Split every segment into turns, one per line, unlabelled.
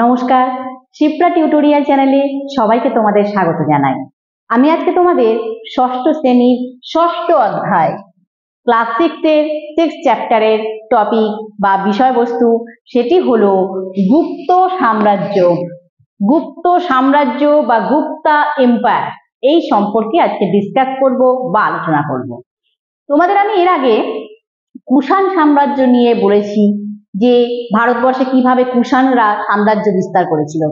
নমস্কার, শিপ্রা টিউটোরিয়াল চ্যানেলে সবাইকে তোমাদের স্বাগত জানাই। আমি আজকে তোমাদের ষষ্ঠ শ্রেণীর ষষ্ঠ অধ্যায় ক্লাস 6 এর 6 চ্যাপ্টারের টপিক বা বিষয়বস্তু সেটি হলো গুপ্ত সাম্রাজ্য। গুপ্ত সাম্রাজ্য বা গুপ্তা এম্পায়ার এই সম্পর্কে আজকে ডিসকাস করব বা আলোচনা করব। তোমাদের আমি এর আগে কুষাণ সাম্রাজ্য নিয়ে বলেছি যে ভারতবর্ষে কিভাবে কুষাণরা সাম্রাজ্য বিস্তার করেছিল,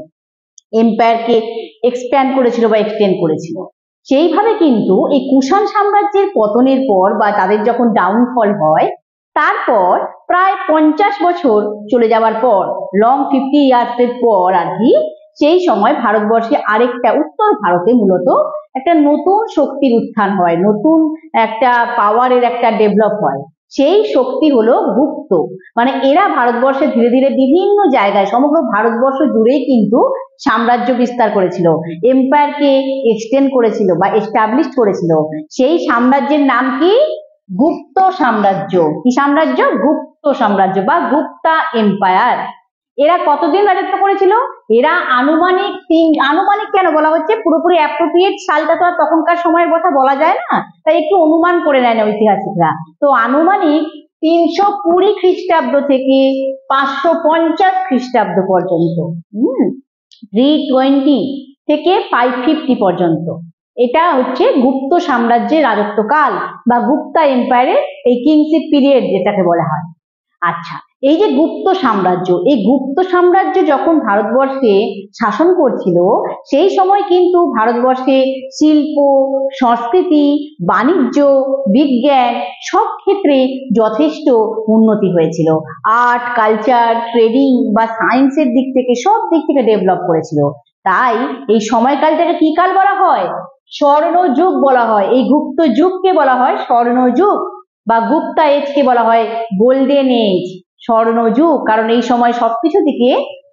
এম্পায়ারকে এক্সপ্যান্ড করেছিল বা এক্সটেন্ড করেছিল। সেইভাবে কিন্তু এই কুষাণ সাম্রাজ্যের পতনের পর বা তাদের যখন ডাউনফল হয় তারপর প্রায় 50 বছর চলে যাওয়ার পর, লং 50 ইয়ার্সের পর আর কি, সেই সময় ভারতবর্ষে আরেকটা উত্তর ভারতে মূলত একটা নতুন শক্তির উত্থান হয়, নতুন একটা পাওয়ারের একটা ডেভেলপ হয়। সেই শক্তি হলো গুপ্ত। মানে এরা ভারতবর্ষে ধীরে ধীরে বিভিন্ন জায়গায় সমগ্র ভারতবর্ষ জুড়েই কিন্তু সাম্রাজ্য বিস্তার করেছিল, এম্পায়ারকে এক্সটেন্ড করেছিল বা এস্টাবলিশ করেছিল। সেই সাম্রাজ্যের নাম কি? গুপ্ত সাম্রাজ্য। কি সাম্রাজ্য? গুপ্ত সাম্রাজ্য বা গুপ্তা এম্পায়ার। এরা কতদিন রাজত্ব করেছিল? এরা আনুমানিক কেন বলা হচ্ছে, পুরোপুরি অ্যাপ্রোপ্রিয়েট সালটা তো আর তখনকার সময়ের কথা বলা যায় না, তাই একটু অনুমান করে নেন ঐতিহাসিকরা। তো আনুমানিক 320 খ্রিস্টাব্দ থেকে 550 খ্রিস্টাব্দ পর্যন্ত, 320 থেকে 550 পর্যন্ত এটা হচ্ছে গুপ্ত সাম্রাজ্যের রাজত্বকাল বা গুপ্তা এম্পায়ারের এই কিংশিপ পিরিয়ড যেটাকে বলা হয়। আচ্ছা, এই যে গুপ্ত সাম্রাজ্য, এই গুপ্ত সাম্রাজ্য যখন ভারতবর্ষে শাসন করছিল সেই সময় কিন্তু ভারতবর্ষে শিল্প, সংস্কৃতি, বাণিজ্য, বিজ্ঞান সব ক্ষেত্রে যথেষ্ট উন্নতি হয়েছিল। আর্ট, কালচার, ট্রেডিং বা সায়েন্সের দিক থেকে সব দিক থেকে ডেভেলপ করেছিল। তাই এই সময়কালটাকে কি কাল বলা হয়? স্বর্ণযুগ বলা হয়। এই গুপ্ত যুগকে বলা হয় স্বর্ণযুগ বা গুপ্তা এজকে বলা হয় গোল্ডেন এজ, স্বর্ণযুগ। কারণ এই সময় সবকিছু দিকে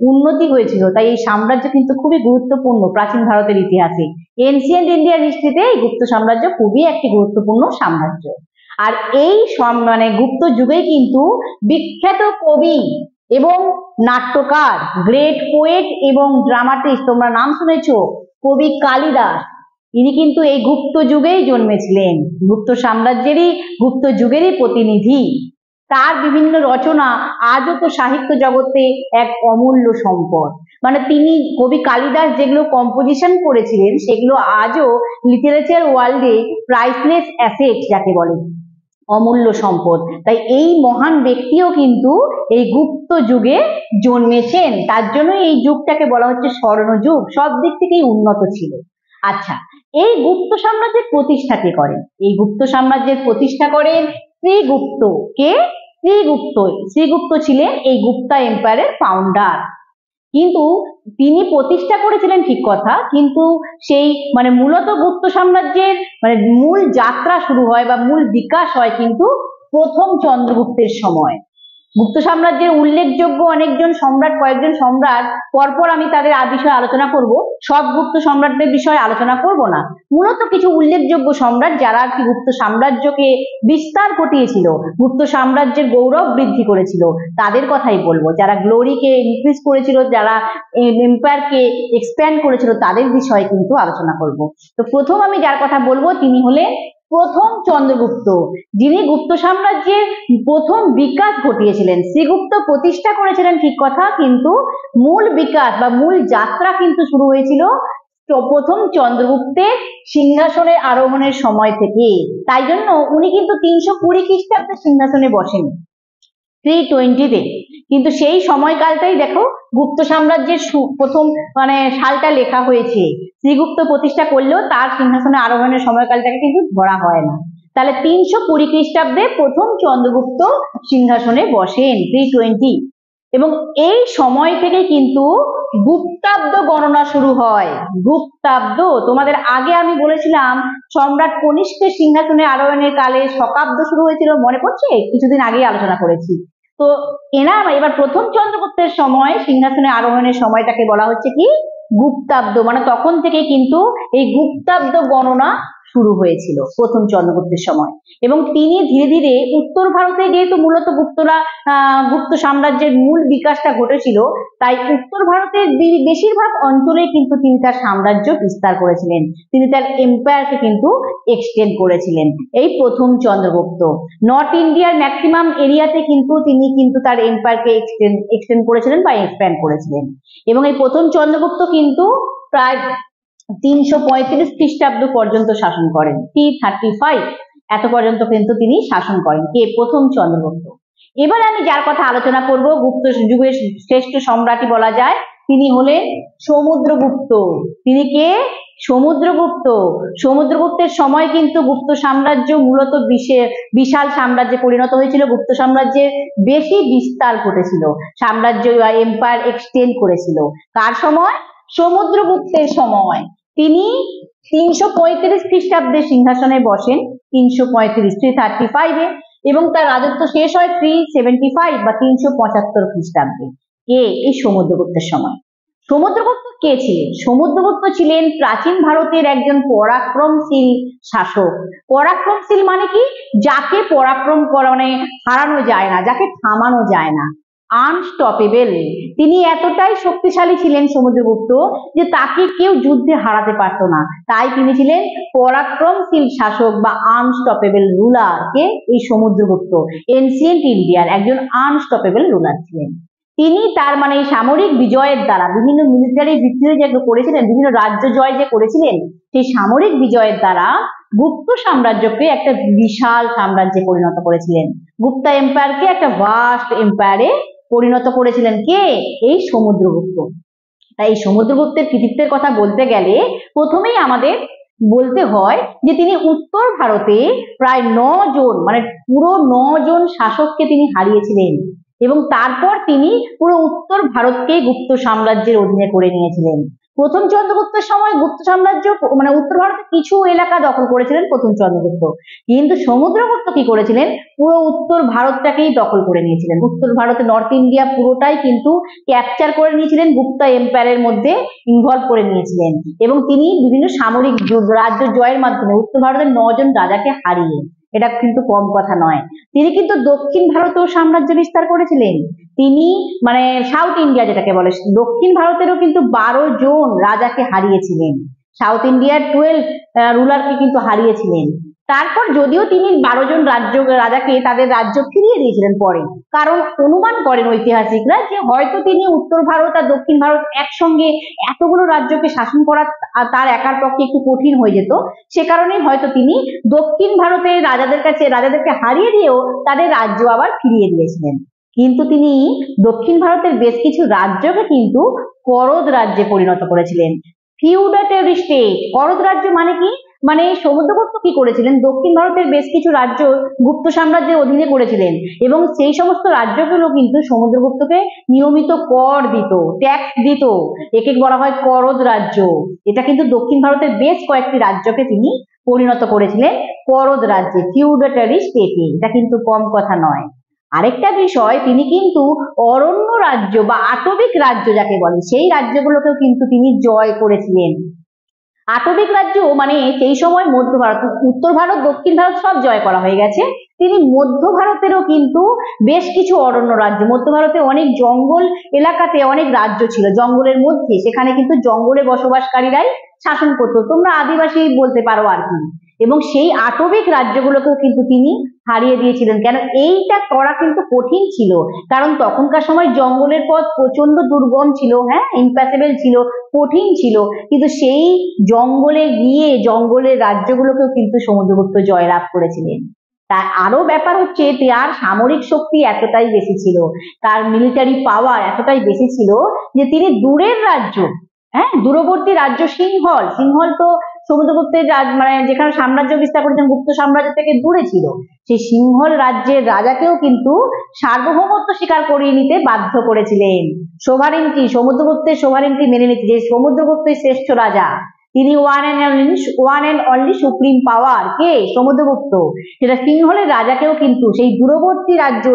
উন্নতি হয়েছিল, তাই এই সাম্রাজ্য কিন্তু খুবই গুরুত্বপূর্ণ প্রাচীন ভারতের ইতিহাসে। এনসিয়েন্ট ইন্ডিয়ার হিস্ট্রিতে এই গুপ্ত সাম্রাজ্য খুবই একটি গুরুত্বপূর্ণ সাম্রাজ্য। আর এই গুপ্ত যুগে কিন্তু বিখ্যাত কবি এবং নাট্যকার, গ্রেট পোয়েট এবং ড্রামাটিস্ট, তোমরা নাম শুনেছো, কবি কালিদাস, ইনি কিন্তু এই গুপ্ত যুগেই জন্মেছিলেন, গুপ্ত সাম্রাজ্যেরই গুপ্ত যুগেরই প্রতিনিধি। তার বিভিন্ন রচনা আজও তো সাহিত্য জগতে এক অমূল্য সম্পদ। মানে তিনি, কবি কালিদাস যেগুলো কম্পোজিশন করেছিলেন সেগুলো আজও লিটারেচার ওয়ার্ল্ডে প্রাইসলেস অ্যাসেট যাকে বলে, অমূল্য সম্পদ। তাই এই মহান ব্যক্তিও কিন্তু এই গুপ্ত যুগে জন্মেছেন, তার জন্য এই যুগটাকে বলা হচ্ছে স্বর্ণযুগ, সব দিক থেকেই উন্নত ছিল। আচ্ছা, এই গুপ্ত সাম্রাজ্যের প্রতিষ্ঠা কে করেন? এই গুপ্ত সাম্রাজ্যের প্রতিষ্ঠা করেন শ্রীগুপ্ত। কে? শ্রীগুপ্ত। শ্রীগুপ্ত ছিলেন এই গুপ্তা এম্পায়ারের ফাউন্ডার। কিন্তু তিনি প্রতিষ্ঠা করেছিলেন ঠিক কথা, কিন্তু সেই মূলত গুপ্ত সাম্রাজ্যের মূল যাত্রা শুরু হয় বা মূল বিকাশ হয় কিন্তু প্রথম চন্দ্রগুপ্তের সময়। গুপ্ত সাম্রাজ্যের উল্লেখযোগ্য অনেকজন সম্রাট, কয়েকজন সম্রাট পরপর আমি তাদের বিষয়ে আলোচনা করব, সব গুপ্ত সম্রাটদের বিষয়ে আলোচনা করব না। মূলত কিছু উল্লেখযোগ্য সম্রাট যারা কি গুপ্ত সাম্রাজ্যকে বিস্তার ঘটিয়েছিল, গুপ্ত সাম্রাজ্যের গৌরব বৃদ্ধি করেছিল, তাদের কথাই বলবো। যারা গ্লোরিকে ইনক্রিজ করেছিল, যারা এম্পায়ারকে এক্সপ্যান্ড করেছিল, তাদের বিষয়ে কিন্তু আলোচনা করব। তো প্রথম আমি যার কথা বলবো তিনি হলেন প্রথম চন্দ্রগুপ্ত, যিনি গুপ্ত সাম্রাজ্যের প্রথম বিকাশ ঘটিয়েছিলেন। শ্রীগুপ্ত প্রতিষ্ঠা করেছিলেন ঠিক কথা, কিন্তু মূল বিকাশ বা মূল যাত্রা কিন্তু শুরু হয়েছিল প্রথম চন্দ্রগুপ্তের সিংহাসনে আরোহণের সময় থেকে। তাই জন্য উনি কিন্তু 320 খ্রিস্টাব্দে সিংহাসনে বসেন, 320-তে। কিন্তু সেই সময়কালটাই দেখো গুপ্ত সাম্রাজ্যের প্রথম সালটা লেখা হয়েছে। শ্রীগুপ্ত প্রতিষ্ঠা করলেও তার সিংহাসনে আরোহণের সময়কালটাকে কিন্তু ধরা হয় না। তাহলে 320 খ্রিস্টাব্দে প্রথম চন্দ্রগুপ্ত সিংহাসনে বসেন, 320। এবং এই সময় থেকে কিন্তু গুপ্তাব্দ গণনা শুরু হয়। গুপ্তাব্দ, তোমাদের আগে আমি বলেছিলাম সম্রাট কনিষ্কের সিংহাসনে আরোহণের কালে শকাব্দ শুরু হয়েছিল, মনে পড়ছে? কিছুদিন আগেই আলোচনা করেছি। তো এবার প্রথম চন্দ্রগুপ্তের সময় সিংহাসনে আরোহণের সময়টাকে বলা হচ্ছে কি? গুপ্তাব্দ। তখন থেকে কিন্তু এই গুপ্তাব্দ গণনা শুরু হয়েছিল প্রথম চন্দ্রগুপ্তের সময়। এবং তিনি ধীরে ধীরে উত্তর ভারতে, যেহেতু মূলত গুপ্ত সাম্রাজ্যের মূল বিকাশটা ঘটেছিল, তাই উত্তর ভারতের বেশিরভাগ অঞ্চলে কিন্তু তিনি তার সাম্রাজ্য বিস্তার করেছিলেন, তিনি তার এম্পায়ারকে কিন্তু এক্সটেন্ড করেছিলেন এই প্রথম চন্দ্রগুপ্ত। নর্থ ইন্ডিয়ার ম্যাক্সিমাম এরিয়াতে কিন্তু তিনি তার এম্পায়ারকে এক্সটেন্ড করেছিলেন বা এক্সপ্যান্ড করেছিলেন। এবং এই প্রথম চন্দ্রগুপ্ত কিন্তু প্রায় 335 খ্রিস্টাব্দ পর্যন্ত শাসন করেন, 335 এত পর্যন্ত কিন্তু তিনি শাসন করেন, কে? প্রথম চন্দ্রগুপ্ত। এবার আমি যার কথা আলোচনা করব, গুপ্ত যুগের শ্রেষ্ঠ সম্রাটই বলা যায়, তিনি হলেন সমুদ্রগুপ্ত। তিনি কে? সমুদ্রগুপ্ত। সমুদ্রগুপ্তের সময় কিন্তু গুপ্ত সাম্রাজ্য মূলত বিশাল সাম্রাজ্যে পরিণত হয়েছিল, গুপ্ত সাম্রাজ্যের বেশি বিস্তার ঘটেছিল, সাম্রাজ্য এম্পায়ার এক্সটেন্ড করেছিল। কার সময়? সমুদ্রগুপ্তের সময়। তিনি 335 খ্রিস্টাব্দে সিংহাসনে বসেন, 335 এবং তার রাজত্ব শেষ হয় 375 বা 375 খ্রিস্টাব্দে। কে? এই সমুদ্রগুপ্তের সময়। সমুদ্রগুপ্ত কে ছিলেন? সমুদ্রগুপ্ত ছিলেন প্রাচীন ভারতের একজন পরাক্রমশীল শাসক। পরাক্রমশীল মানে কি? যাকে পরাক্রম করা মানে হারানো যায় না, যাকে থামানো যায় না, আনস্টপেবল। তিনি এতটাই শক্তিশালী ছিলেন সমুদ্রগুপ্ত যে তাকে কেউ যুদ্ধে হারাতে পারত না, তাই তিনি ছিলেন পরাক্রমশীল শাসক বা আনস্টপেবল রুলার। কে? এই সমুদ্রগুপ্ত এনসিয়েন্ট ইন্ডিয়ার একজন আনস্টপেবল রুলার ছিলেন। তিনি তার মানে সামরিক বিজয়ের দ্বারা, বিভিন্ন মিলিটারি ভিক্টরি যে করেছিলেন, বিভিন্ন রাজ্য জয় যে করেছিলেন, সেই সামরিক বিজয়ের দ্বারা গুপ্ত সাম্রাজ্যকে একটা বিশাল সাম্রাজ্যে পরিণত করেছিলেন, গুপ্তা এম্পায়ারকে একটা ভাস্ট এম্পায়ারে পরিণত করেছিলেন। কে? এই সমুদ্রগুপ্ত। তাই এই সমুদ্রগুপ্তের কৃতিত্বের কথা বলতে গেলে প্রথমেই আমাদের বলতে হয় যে তিনি উত্তর ভারতে প্রায় 9 জন মানে পুরো 9 জন শাসককে তিনি হারিয়েছিলেন এবং তারপর তিনি পুরো উত্তর ভারতকে গুপ্ত সাম্রাজ্যের অধীনে করে নিয়েছিলেন। প্রথম চন্দ্রগুপ্তের সময় গুপ্ত সাম্রাজ্য মানে উত্তর ভারতে কিছু এলাকা দখল করেছিলেন প্রথম চন্দ্রগুপ্ত, কিন্তু সমুদ্রগুপ্ত কি করেছিলেন? পুরো উত্তর ভারতটাকেই দখল করে নিয়েছিলেন। উত্তর ভারতে নর্থ ইন্ডিয়া পুরোটাই কিন্তু ক্যাপচার করে নিয়েছিলেন, গুপ্তা এম্পায়ারের মধ্যে ইনভলভ করে নিয়েছিলেন এবং তিনি বিভিন্ন সামরিক রাজ্য জয়ের মাধ্যমে উত্তর ভারতের 9 জন রাজাকে হারিয়ে, এটা কিন্তু কম কথা নয়। তিনি কিন্তু দক্ষিণ ভারতেও সাম্রাজ্য বিস্তার করেছিলেন। তিনি মানে সাউথ ইন্ডিয়া যেটাকে বলে, দক্ষিণ ভারতেরও কিন্তু 12 জন রাজাকে হারিয়েছিলেন, সাউথ ইন্ডিয়ার 12 রুলারকে কিন্তু হারিয়েছিলেন। তারপর যদিও তিনি 12 জন রাজাকে তাদের রাজ্য ফিরিয়ে দিয়েছিলেন পরে, কারণ অনুমান করেন ঐতিহাসিকরা যে হয়তো তিনি উত্তর ভারত আর দক্ষিণ ভারত একসঙ্গে এতগুলো রাজ্যকে শাসন করা তার একার পক্ষে একটু কঠিন হয়ে যেত, সে কারণে হয়তো তিনি দক্ষিণ ভারতের রাজাদেরকে হারিয়ে দিয়েও তাদের রাজ্য আবার ফিরিয়ে দিয়েছিলেন। কিন্তু তিনি দক্ষিণ ভারতের বেশ কিছু রাজ্যকে কিন্তু করদ রাজ্যে পরিণত করেছিলেন, ফিউডাটরি স্টেট। করদ রাজ্য মানে কি? মানে সমুদ্রগুপ্ত কি করেছিলেন? দক্ষিণ ভারতের বেশ কিছু রাজ্য গুপ্ত সাম্রাজ্যের অধীনে করেছিলেন এবং সেই সমস্ত রাজ্যগুলো কিন্তু সমুদ্রগুপ্তকে নিয়মিত কর দিত, ট্যাক্স দিত, একে বলা হয় করদ রাজ্য। এটা কিন্তু দক্ষিণ ভারতের বেশ কয়েকটি রাজ্যকে তিনি পরিণত করেছিলেন করদ রাজ্যে, ফিউডাটরি স্টেটে। এটা কিন্তু কম কথা নয়। আরেকটা বিষয়, তিনি কিন্তু অরণ্য রাজ্য বা আটবিক রাজ্য যাকে বলে, সেই রাজ্যগুলোকেও কিন্তু তিনি জয় করেছিলেন। আটবিক রাজ্য মানে সেই সময় মধ্য ভারত, উত্তর ভারত দক্ষিণ ভারত সব জয় করা হয়ে গেছে, তিনি মধ্য ভারতেরও কিন্তু বেশ কিছু অরণ্য রাজ্য, মধ্য ভারতে অনেক জঙ্গল এলাকাতে অনেক রাজ্য ছিল, জঙ্গলের মধ্যে, সেখানে কিন্তু জঙ্গলে বসবাসকারীরাই শাসন করতো, তোমরা আদিবাসী বলতে পারো আর কি। এবং সেই আটবিক রাজ্যগুলোকেও কিন্তু তিনি হারিয়ে দিয়েছিলেন। কেন? এইটা করা কিন্তু কঠিন ছিল, কারণ তখনকার সময় জঙ্গলের পথ প্রচন্ড দুর্গম ছিল, হ্যাঁ, ইম্পসিবল ছিল, কঠিন ছিল, কিন্তু সেই জঙ্গলে গিয়ে জঙ্গলের রাজ্যগুলোকেও কিন্তু সমুদ্রগুপ্ত জয়লাভ করেছিলেন। তার আরো ব্যাপার হচ্ছে, তার সামরিক শক্তি এতটাই বেশি ছিল, তার মিলিটারি পাওয়ার এতটাই বেশি ছিল যে তিনি দূরের রাজ্য, হ্যাঁ, দূরবর্তী রাজ্য সিংহল তো সমুদ্রগুপ্তের মানে যেখানে সাম্রাজ্য বিস্তার করেছেন গুপ্ত সাম্রাজ্য থেকে দূরে ছিল, সেই সিংহল রাজ্যের রাজাকেও কিন্তু সার্বভৌমত্ব স্বীকার করিয়ে নিতে বাধ্য করেছিলেন। সোভারেন্টি, সমুদ্রগুপ্তের সোভারেন্টি মেনে নিতে, যে সমুদ্রগুপ্তের শ্রেষ্ঠ রাজা, তিনি one and only supreme power. কে? সমুদ্রগুপ্ত। সেটা সিংহলের রাজাকেও কিন্তু সেই দূরবর্তী রাজ্য,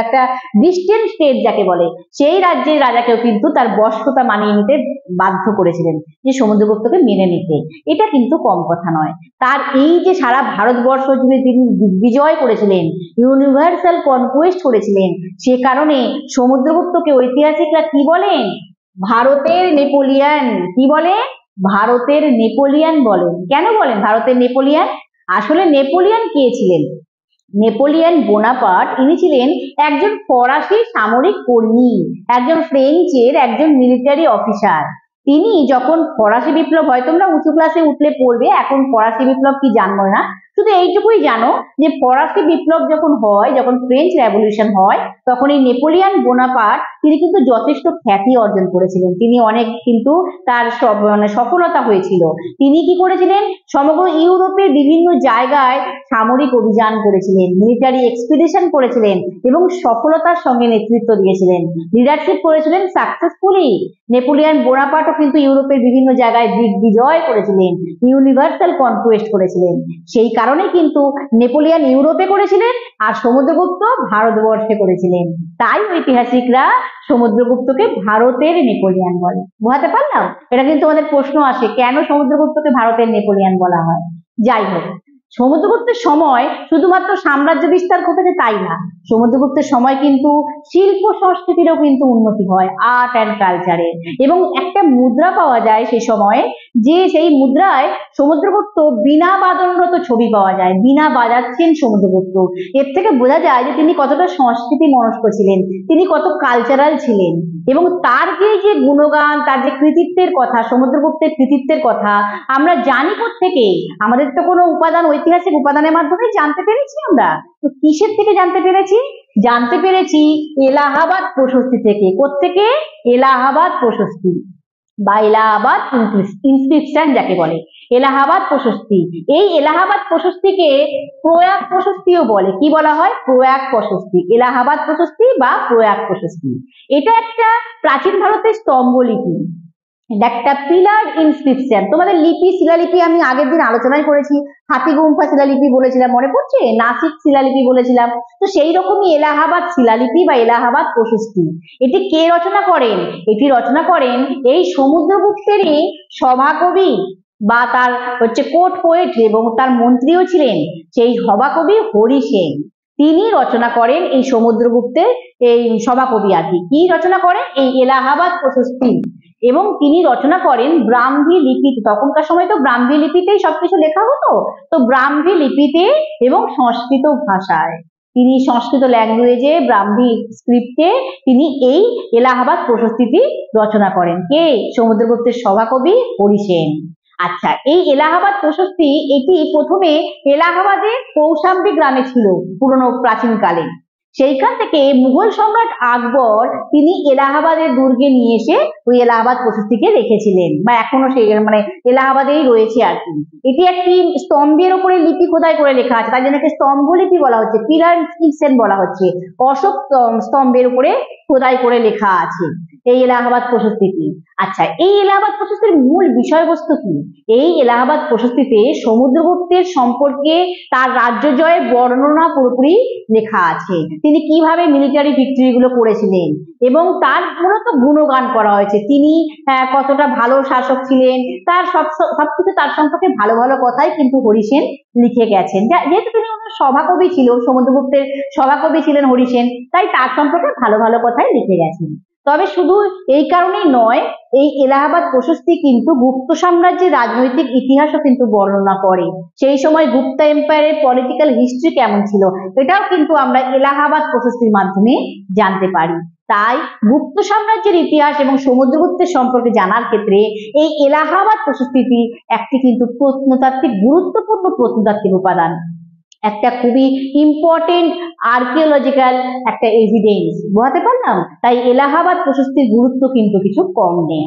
একটা ডিস্টেন্ট স্টেট যাকে বলে, সেই রাজ্যের রাজাকেও কিন্তু তার বশ্যতা মানিয়ে নিতে বাধ্য করেছিলেন, যে সমুদ্রগুপ্তকে মেনে নিতে। এটা কিন্তু কম কথা নয়। তার এই যে সারা ভারতবর্ষ জুড়ে তিনি দিগ্বিজয় করেছিলেন, ইউনিভার্সাল কনকুয়েস্ট করেছিলেন, সে কারণে সমুদ্রগুপ্তকে ঐতিহাসিকরা কি বলেন? ভারতের নেপোলিয়ান। কি বলে? ভারতের নেপোলিয়ান বলেন। কেন বলেন ভারতের নেপোলিয়ান? আসলে নেপোলিয়ান কে ছিলেন? নেপোলিয়ান বোনাপার্ট ইনি ছিলেন একজন ফরাসি সামরিক কর্মী, একজন ফ্রেঞ্চের একজন মিলিটারি অফিসার। তিনি যখন ফরাসি বিপ্লব হয়, তোমরা উঁচু ক্লাসে উঠলে পড়বে, এখন ফরাসি বিপ্লব কি জানবো না, শুধু এইটুকুই জানো যে ফরাসি বিপ্লব যখন হয়, যখন ফ্রেঞ্চ রেভলিউশন হয়, তখন এই নেপোলিয়ান বোনাপার্ট তিনি কিন্তু যথেষ্ট খ্যাতি অর্জন করেছিলেন। তিনি অনেক কিন্তু তার সফলতা হয়েছিল। তিনি কি করেছিলেন? সমগ্র ইউরোপের বিভিন্ন জায়গায় সামরিক অভিযান করেছিলেন, মিলিটারি এক্সপিডিশন করেছিলেন এবং সফলতার সঙ্গে নেতৃত্ব দিয়েছিলেন, লিডারশিপ করেছিলেন সাকসেসফুলি। নেপোলিয়ান বোনাপার্টও কিন্তু ইউরোপের বিভিন্ন জায়গায় দিগ্বিজয় করেছিলেন, ইউনিভার্সাল কনকুয়েস্ট করেছিলেন। সেই কারণে কিন্তু নেপোলিয়ান ইউরোপে করেছিলেন আর সমুদ্রগুপ্ত ভারতবর্ষে করেছিলেন। তাই ঐতিহাসিকরা সমুদ্রগুপ্তকে ভারতের নেপোলিয়ান বলে। বোঝাতে পারলাম? এটা কিন্তু আমাদের প্রশ্ন আসে, কেন সমুদ্রগুপ্তকে ভারতের নেপোলিয়ান বলা হয়। যাই হোক, সমুদ্রগুপ্তের সময় শুধুমাত্র সাম্রাজ্য বিস্তার ঘটেছে তাই না, সমুদ্রগুপ্তের সময় কিন্তু শিল্প সংস্কৃতিরও কিন্তু উন্নতি হয়, আর্ট অ্যান্ড কালচারের। এবং একটা মুদ্রা পাওয়া যায় সেই সময়ে, যে সেই মুদ্রায় সমুদ্রগুপ্ত বীণা বাদনরত ছবি পাওয়া যায়, বীণা বাজাচ্ছেন সমুদ্রগুপ্ত। এর থেকে বোঝা যায় যে তিনি কতটা সংস্কৃতি মনস্ক ছিলেন, তিনি কত কালচারাল ছিলেন। এবং তার যে গুণগান, তার যে কৃতিত্বের কথা, সমুদ্রগুপ্তের কৃতিত্বের কথা আমরা জানি কোত্থেকে? আমাদের তো কোনো উপাদান, ঐতিহাসিক উপাদানের মাধ্যমে জানতে পেরেছি। আমরা তো কিসের থেকে জানতে পেরেছি? জানতে পেরেছি এলাহাবাদ প্রশস্তি থেকে। কোত্থেকে? এলাহাবাদ প্রশস্তি বা এলাহাবাদ ইনস্ক্রিপশন যাকে বলে, এলাহাবাদ প্রশস্তি। এই এলাহাবাদ প্রশস্তিকে প্রয়াগ প্রশস্তিও বলে। কি বলা হয়? প্রয়াগ প্রশস্তি, এলাহাবাদ প্রশস্তি বা প্রয়াগ প্রশস্তি। এটা একটা প্রাচীন ভারতের স্তম্ভলিপি, একটা পিলার ইনস্ক্রিপশন। তোমাদের লিপি, শিলালিপি আমি আগের দিন আলোচনায় করেছি, হাতিগুম্ফা শিলালিপি বলেছিলাম, মনে পড়ছে? নাসিক শিলালিপি বলেছিলাম। তো সেই রকমই এলাহাবাদ শিলালিপি বা এলাহাবাদ প্রশস্তি, এটি কে রচনা করেন? এটি রচনা করেন এই সমুদ্রগুপ্তেরই সভাকবি বা তার কোর্ট পোয়েট এবং তার মন্ত্রীও ছিলেন সেই সভাকবি হরি সেন। তিনি রচনা করেন এই সমুদ্রগুপ্তের এই সভাকবি আর কি রচনা করেন? এই এলাহাবাদ প্রশস্তি। এবং তিনি রচনা করেন ব্রাহ্মী লিপিতে। তখনকার সময় তো ব্রাহ্মী লিপিতেই সবকিছু লেখা হতো, তো ব্রাহ্মী লিপিতে এবং সংস্কৃত ভাষায় তিনি সংস্কৃত ল্যাঙ্গুয়েজে, ব্রাহ্মী স্ক্রিপ্টে তিনি এই এলাহাবাদ প্রশস্তিটি রচনা করেন। কে? সমুদ্রগুপ্তের সভাকবি হরি সেন। আচ্ছা, এই এলাহাবাদ প্রশস্তি এটি প্রথমে এলাহাবাদের কৌশাম্বী গ্রামে ছিল পুরনো প্রাচীনকালে। সেইখান থেকে মুঘল সম্রাট আকবর তিনি এলাহাবাদের দুর্গে নিয়ে এসে ওই এলাহাবাদ প্রশস্তিকে রেখেছিলেন, বা এখনো সেই এলাহাবাদেই রয়েছে আর কি। এটি একটি স্তম্ভের উপরে লিপি খোদাই করে লেখা আছে, তাই জন্য একে স্তম্ভলিপি বলা হচ্ছে, পিলার ইনস্ক্রিপশন বলা হচ্ছে। অশোক স্তম্ভের উপরে খোদাই করে লেখা আছে এই এলাহাবাদ প্রশস্তিটি। আচ্ছা, এই এলাহাবাদ প্রশস্তির মূল বিষয়বস্তু কি? এই এলাহাবাদ প্রশস্তিতে সমুদ্রগুপ্তের সম্পর্কে, তার রাজ্য জয়ের বর্ণনা পুরোপুরি লেখা আছে। তিনি কিভাবে মিলিটারি ভিক্টরি গুলো করেছিলেন এবং তার মূলত গুণগান করা হয়েছে। তিনি কতটা ভালো শাসক ছিলেন, তার সবকিছু তার সম্পর্কে ভালো ভালো কথাই কিন্তু হরি সেন লিখে গেছেন। যেহেতু তিনি ওনার সভাকবি ছিল, সমুদ্রগুপ্তের সভাকবি ছিলেন হরি সেন, তাই তার সম্পর্কে ভালো ভালো কথাই লিখে গেছেন। তবে শুধু এই কারণেই নয়, এই এলাহাবাদ প্রশস্তি কিন্তু গুপ্ত সাম্রাজ্যের রাজনৈতিক ইতিহাসও কিন্তু বর্ণনা করে। সেই সময় গুপ্তা এম্পায়ারের পলিটিক্যাল হিস্ট্রি কেমন ছিল এটাও কিন্তু আমরা এলাহাবাদ প্রশস্তির মাধ্যমে জানতে পারি। তাই গুপ্ত সাম্রাজ্যের ইতিহাস এবং সমুদ্রগুপ্তের সম্পর্কে জানার ক্ষেত্রে এই এলাহাবাদ প্রশস্তিটি একটি কিন্তু প্রত্নতাত্ত্বিক, গুরুত্বপূর্ণ প্রত্নতাত্ত্বিক উপাদান, একটা খুবই ইম্পর্টেন্ট আর্কিওলজিক্যাল একটা এভিডেন্স। বোঝাতে পারলাম? তাই এলাহাবাদ প্রশস্তির গুরুত্ব কিন্তু কিছু কম নেই,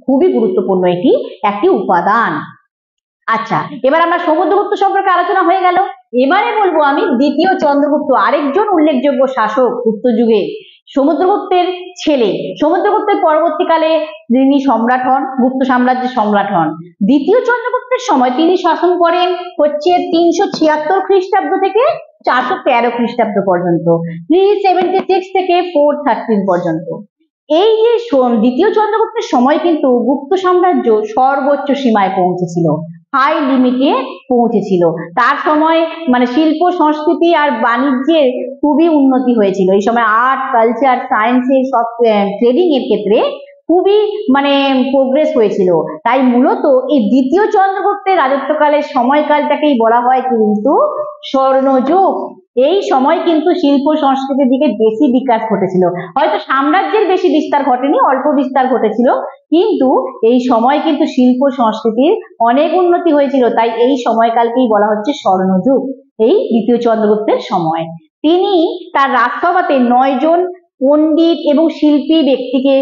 খুবই গুরুত্বপূর্ণ এটি একটি উপাদান। আচ্ছা, এবার আমরা সমুদ্রগুপ্ত সম্পর্কে আলোচনা হয়ে গেল। এবারে বলবো আমি দ্বিতীয় চন্দ্রগুপ্ত, আরেকজন উল্লেখযোগ্য শাসক গুপ্ত যুগে, সমুদ্রগুপ্তের ছেলে। সমুদ্রগুপ্তের পরবর্তীকালে যিনি সম্রাট হন, গুপ্ত সাম্রাজ্যের সম্রাট হন। দ্বিতীয় চন্দ্রগুপ্তের সময় তিনি শাসন করেন হচ্ছে 376 খ্রিস্টাব্দ থেকে 413 খ্রিস্টাব্দ পর্যন্ত, 376 থেকে 413 পর্যন্ত। এই যে দ্বিতীয় চন্দ্রগুপ্তের সময় কিন্তু গুপ্ত সাম্রাজ্য সর্বোচ্চ সীমায় পৌঁছেছিল, হাই লিমিটে পৌঁছেছিল। তার সময় মানে শিল্প সংস্কৃতি আর বাণিজ্যের খুবই উন্নতি হয়েছিল। এই সময় আর্ট, কালচার, সায়েন্সের সব ট্রেডিং এর ক্ষেত্রে খুবই মানে প্রোগ্রেস হয়েছিল। তাই মূলত এই দ্বিতীয় চন্দ্রগুপ্তের রাজত্বকালের সময়কালটাকেই বলা হয় কিন্তু স্বর্ণযুগ। এই সময় কিন্তু শিল্প সংস্কৃতির দিকে বেশি বিকাশ ঘটেছিল। হয়তো সাম্রাজ্যের বেশি বিস্তার ঘটেনি, অল্প বিস্তার ঘটেছিল, কিন্তু এই সময় কিন্তু শিল্প সংস্কৃতির অনেক উন্নতি হয়েছিল। তাই এই সময়কালকেই বলা হচ্ছে স্বর্ণযুগ, এই দ্বিতীয় চন্দ্রগুপ্তের সময়। তিনি তার রাজসভাতে 9 জন পণ্ডিত এবং শিল্পী ব্যক্তিকে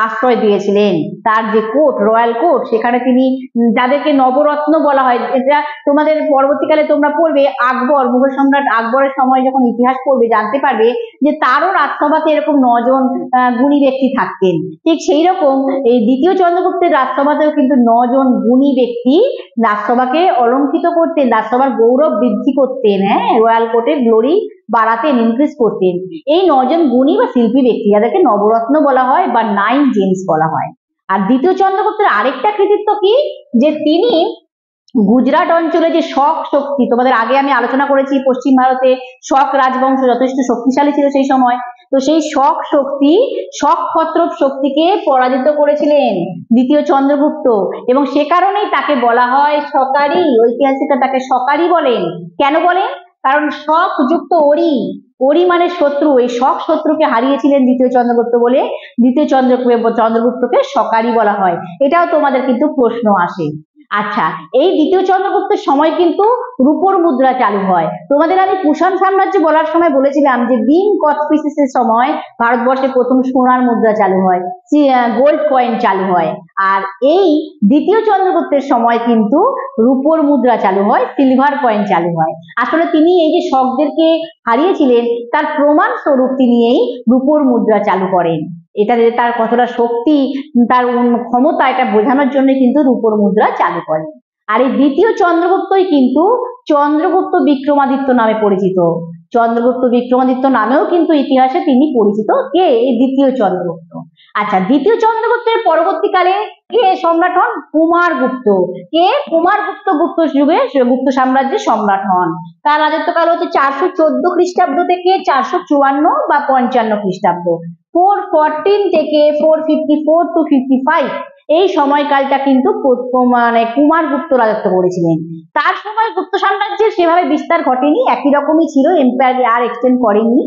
আশ্রয় দিয়েছিলেন। তার যে কোর্ট, রয়্যাল কোর্ট, সেখানে তিনি যাদেরকে নবরত্ন বলা হয়, এটা তোমাদের পরবর্তীকালে তোমরা পড়বে, আকবর, মুঘল সম্রাট আকবরের সময় যখন ইতিহাস পড়বে জানতে পারবে যে তারও রাজসভাতে এরকম 9 জন গুণী ব্যক্তি থাকতেন। ঠিক সেই রকম এই দ্বিতীয় চন্দ্রগুপ্তের রাজসভাতেও কিন্তু 9 জন গুণী ব্যক্তি রাজসভাকে অলঙ্কৃত করতেন, রাজসভার গৌরব বৃদ্ধি করতেন, রয়্যাল কোর্টের গ্লোরি বাড়াতেন, ইনক্রিজ করতেন। এই 9 জন গুণী বা শিল্পী ব্যক্তি যাদেরকে নবরত্ন বলা হয় বা 9 জেমস বলা হয়। আর দ্বিতীয় চন্দ্রগুপ্তের আরেকটা কৃতিত্ব কি, যে তিনি গুজরাট অঞ্চলে যে শক শক্তি, তোমাদের আগে আমি আলোচনা করেছি পশ্চিম ভারতে শক রাজবংশ যথেষ্ট শক্তিশালী ছিল সেই সময়, তো সেই শক শক্তি, শক ক্ষত্রপ শক্তিকে পরাজিত করেছিলেন দ্বিতীয় চন্দ্রগুপ্ত, এবং সে কারণেই তাকে বলা হয় শকারি। ঐতিহাসিকরা তাকে শকারি বলেন। কেন বলেন? কারণ শক যুক্ত অরি, অরি মানে শত্রু, এই শক শত্রুকে হারিয়েছিলেন দ্বিতীয় চন্দ্রগুপ্ত বলে দ্বিতীয় চন্দ্রগুপ্তকে শকারি বলা হয়। এটাও তোমাদের কিন্তু প্রশ্ন আসে। আচ্ছা, এই দ্বিতীয় চন্দ্রগুপ্তের সময় কিন্তু রূপোর মুদ্রা চালু হয়। তোমাদের আমি কুষাণ সাম্রাজ্য বলার সময় বলেছিলাম যে বিং কথপিসিসের সময় ভারতবর্ষে প্রথম সোনার মুদ্রা চালু হয়, গোল্ড কয়েন চালু হয়। আর এই দ্বিতীয় চন্দ্রগুপ্তের সময় কিন্তু রূপোর মুদ্রা চালু হয়, সিলভার কয়েন চালু হয়। আসলে তিনি এই যে শকদেরকে হারিয়েছিলেন তার প্রমাণ স্বরূপ তিনি এই রূপোর মুদ্রা চালু করেন। এটা যে তার কতটা শক্তি, তার ক্ষমতা, এটা বোঝানোর জন্য কিন্তু রূপোর মুদ্রা চালু করেন। আর এই দ্বিতীয় চন্দ্রগুপ্তই কিন্তু চন্দ্রগুপ্ত বিক্রমাদিত্য নামে পরিচিত। চন্দ্রগুপ্ত বিক্রমাদিত্য নামেও কিন্তু ইতিহাসে তিনি পরিচিত। কে? এই দ্বিতীয় চন্দ্রগুপ্ত। আচ্ছা, দ্বিতীয় চন্দ্রগুপ্তের পরবর্তীকালে কে সম্রাট হন? কুমারগুপ্ত। কে? কুমারগুপ্ত গুপ্ত যুগে গুপ্ত সাম্রাজ্যের সম্রাট হন। তার রাজত্বকাল হচ্ছে 414 খ্রিস্টাব্দ থেকে 454 বা 55 খ্রিস্টাব্দ। 414 থেকে 454 টু 55 এই সময়কালটা কিন্তু মানে কুমারগুপ্ত রাজত্ব করেছিলেন। তার সময় গুপ্ত সাম্রাজ্যের সেভাবে বিস্তার ঘটেনি, একই রকমই ছিল, এম্পায়ার আর এক্সটেন্ড করেনি।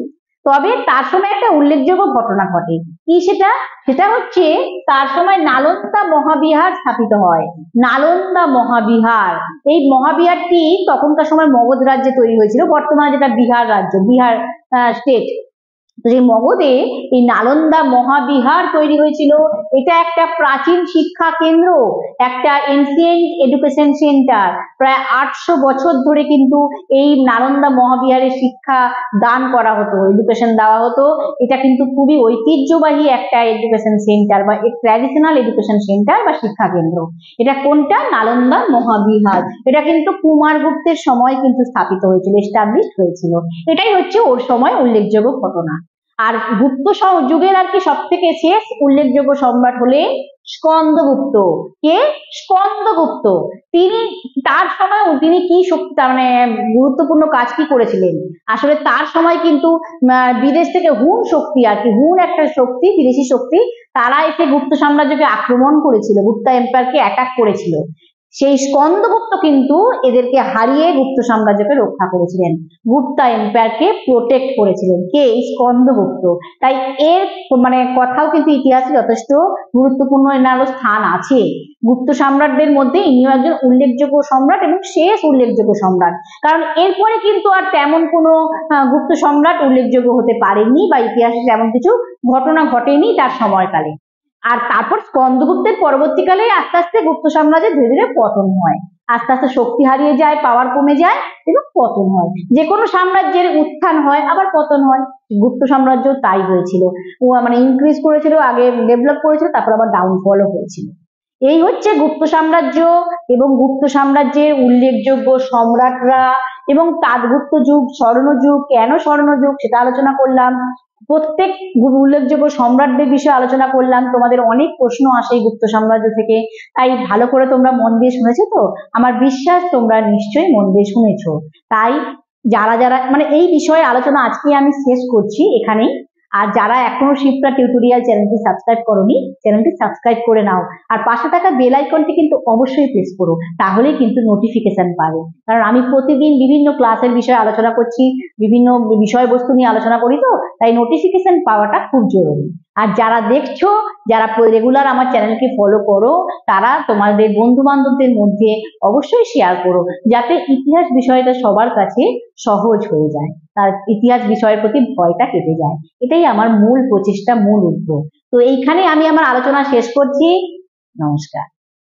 তবে তার সময় একটা উল্লেখযোগ্য ঘটনা ঘটে। কি সেটা? সেটা হচ্ছে তার সময় নালন্দা মহাবিহার স্থাপিত হয়। নালন্দা মহাবিহার, এই মহাবিহারটি তখনকার সময় মগধ রাজ্যে তৈরি হয়েছিল, বর্তমানে যেটা বিহার রাজ্য, বিহার স্টেট। যে মগধে এই নালন্দা মহাবিহার তৈরি হয়েছিল। এটা একটা প্রাচীন শিক্ষা কেন্দ্র, একটা এনসিয়েন্ট এডুকেশন সেন্টার। প্রায় 800 বছর ধরে কিন্তু এই নালন্দা মহাবিহারে শিক্ষা দান করা হতো, এডুকেশন দেওয়া হতো। এটা কিন্তু খুবই ঐতিহ্যবাহী একটা এডুকেশন সেন্টার বা ট্র্যাডিশনাল এডুকেশন সেন্টার বা শিক্ষা কেন্দ্র। এটা কোনটা? নালন্দা মহাবিহার। এটা কিন্তু কুমারগুপ্তের সময় কিন্তু স্থাপিত হয়েছিল, এস্টাবলিশ হয়েছিল। এটাই হচ্ছে ওর সময় উল্লেখযোগ্য ঘটনা। আর গুপ্ত যুগের আর কি সব থেকে শেষ উল্লেখযোগ্য সম্রাট হলেন স্কন্দগুপ্ত। কে? স্কন্দগুপ্ত। তিনি তার সময় তিনি কি শক্তি, মানে গুরুত্বপূর্ণ কাজ কি করেছিলেন? আসলে তার সময় কিন্তু বিদেশ থেকে হুন শক্তি, আর কি হুন একটা শক্তি, বিদেশি শক্তি, তারা এসে গুপ্ত সাম্রাজ্যকে আক্রমণ করেছিল, গুপ্তা এম্পায়ারকে অ্যাটাক করেছিল। সেই স্কন্দগুপ্ত কিন্তু এদেরকে হারিয়ে গুপ্ত সাম্রাজ্যকে রক্ষা করেছিলেন, গুপ্তা এম্পায়ারকে প্রোটেক্ট করেছিলেন। কে? স্কন্দগুপ্ত। তাই এর মানে কথাও কিন্তু ইতিহাসে যথেষ্ট গুরুত্বপূর্ণ এনারও স্থান আছে। গুপ্ত সম্রাটদের মধ্যে ইনিও একজন উল্লেখযোগ্য সম্রাট এবং শেষ উল্লেখযোগ্য সম্রাট, কারণ এরপরে কিন্তু আর তেমন কোনো গুপ্ত সম্রাট উল্লেখযোগ্য হতে পারেননি বা ইতিহাসে তেমন কিছু ঘটনা ঘটেনি তার সময়কালে। আর তারপর স্কন্দগুপ্তের পরবর্তীকালে আস্তে আস্তে গুপ্ত সাম্রাজ্যের ধীরে ধীরে পতন হয়। আস্তে আস্তে শক্তি হারিয়ে যায়, পাওয়ার কমে যায় এবং পতন হয়। যে কোনো সাম্রাজ্যের উত্থান হয় আবার পতন হয়। গুপ্ত সাম্রাজ্য তাই হয়েছিল, ও মানে ইনক্রিজ করেছিল, আগে ডেভেলপ করেছিল, তারপর আবার ডাউনফলও হয়েছিল। এই হচ্ছে গুপ্ত সাম্রাজ্য এবং গুপ্ত সাম্রাজ্যের উল্লেখযোগ্য সম্রাটরা এবং তাতগুপ্ত যুগ, স্বর্ণযুগ, কেন স্বর্ণযুগ সেটা আলোচনা করলাম। প্রত্যেক উল্লেখযোগ্য সম্রাটদের বিষয়ে আলোচনা করলাম। তোমাদের অনেক প্রশ্ন আসে গুপ্ত সাম্রাজ্য থেকে, তাই ভালো করে তোমরা মন দিয়ে শুনেছো তো? আমার বিশ্বাস তোমরা নিশ্চয়ই মন দিয়ে শুনেছো। তাই যারা যারা মানে এই বিষয়ে আলোচনা আজকে আমি শেষ করছি এখানেই। আর যারা এখনো শিপ্রা টিউটোরিয়াল চ্যানেলটি সাবস্ক্রাইব করোনি, চ্যানেলটি সাবস্ক্রাইব করে নাও, আর পাশে থাকা বেল আইকনটি কিন্তু অবশ্যই প্রেস করো, তাহলেই কিন্তু নোটিফিকেশন পাবে। কারণ আমি প্রতিদিন বিভিন্ন ক্লাসের বিষয়ে আলোচনা করছি, বিভিন্ন বিষয়বস্তু নিয়ে আলোচনা করি, তো তাই নোটিফিকেশন পাওয়াটা খুব জরুরি। আর যারা দেখছো, যারা রেগুলার আমার চ্যানেলকে ফলো করো, তারা তোমাদের বন্ধু বান্ধবদের মধ্যে অবশ্যই শেয়ার করো, যাতে ইতিহাস বিষয়টা সবার কাছে সহজ হয়ে যায়, তার ইতিহাস বিষয়ের প্রতি ভয়টা কেটে যায়। এটাই আমার মূল প্রচেষ্টা, মূল উদ্যোগ। তো এইখানে আমি আমার আলোচনা শেষ করছি। নমস্কার।